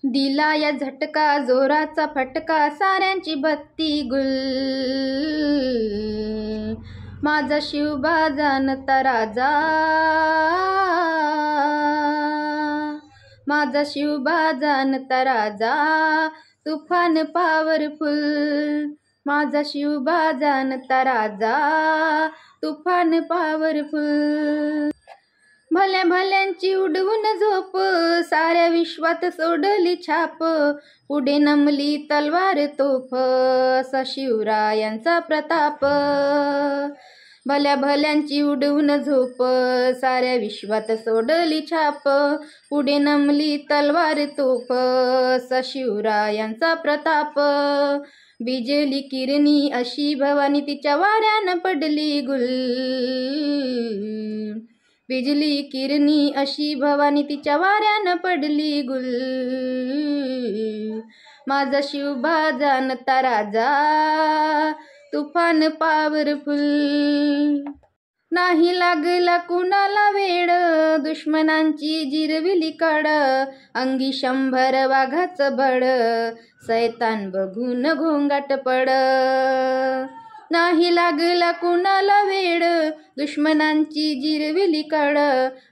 दिला या झटका जोराचा फटका साऱ्यांची बत्ती गुल. माझा शिवबा जाणता राजा, माझा शिवबा जाणता राजा, तुफान पॉवरफुल. माझा शिवबा जाणता राजा, तुफान पॉवरफुल. भल्या भल्यांची उडवून झोप, साऱ्या विश्वात सोडली छाप. पुढे नमली तलवार तोफ, असा शिवरायांचा प्रताप. भल्या भल्यांची उडवून झोप, साऱ्या विश्वात सोडली छाप. पुढे नमली तलवार तोफ, असा शिवरायांचा प्रताप. बिजली किरणी अशी भवानी तिच्या वाऱ्यानं पडली गुल. बिजली किरणी अशी भवानी तिच्या वाऱ्यानं पडली गुल. माझा शिवबा जाणता राजा, तुफान पॉवरफुल. नाही लागला कुणाला वेड, दुश्मनांची जिरविली कड. अंगी 100 वाघाचं बळ, सैतान बघून घोंगाट पड. नाही लागला कुणाला वेड, दुश्मनांची जिरविली कड.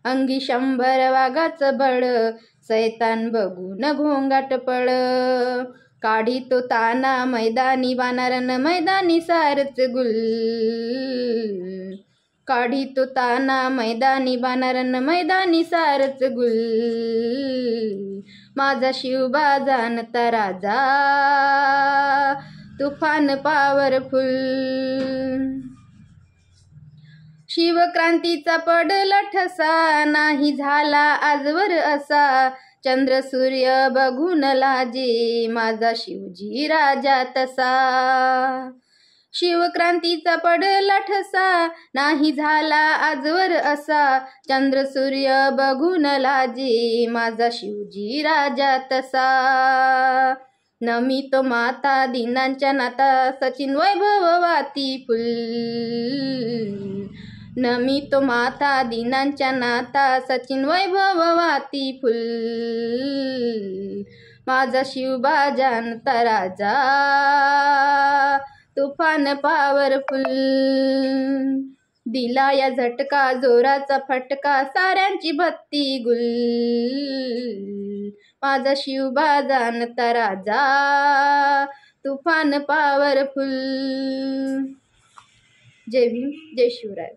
अंगी 100 वाघाचं बळ, सैतान बघून घोंगाट पड. काढी तो ताना मैदानी वानरन मैदानी सारच गुल. काढी तो ताना मैदानी वानरन मैदानी सारच गुल. माझा शिवबा जाणता राजा, तुफान पॉवरफुल. शिवक्रांतीचा पडला ठसा, नाही झाला आजवर असा. चंद्र सूर्य बघून लाजे, माझा शिवजी राजा तसा. शिवक्रांतीचा पडला ठसा, नाही झाला आजवर असा. चंद्र सूर्य बघून लाजे, माझा शिवजी राजा तसा. नमितो माता दिनांच्या नाता, सचिन वैभव वाती फुल. नमितो माता दिनांच्या नाता, सचिन वैभव वाती फुल. माझा शिवबा जाणता राजा, तुफान पॉवरफुल. दिला या झटका जोराचा फटका, साऱ्यांची बत्ती गुल. माझा शिवबा जाणता राजा, तुफान पॉवरफुल. जय भीम, जय शिवराय.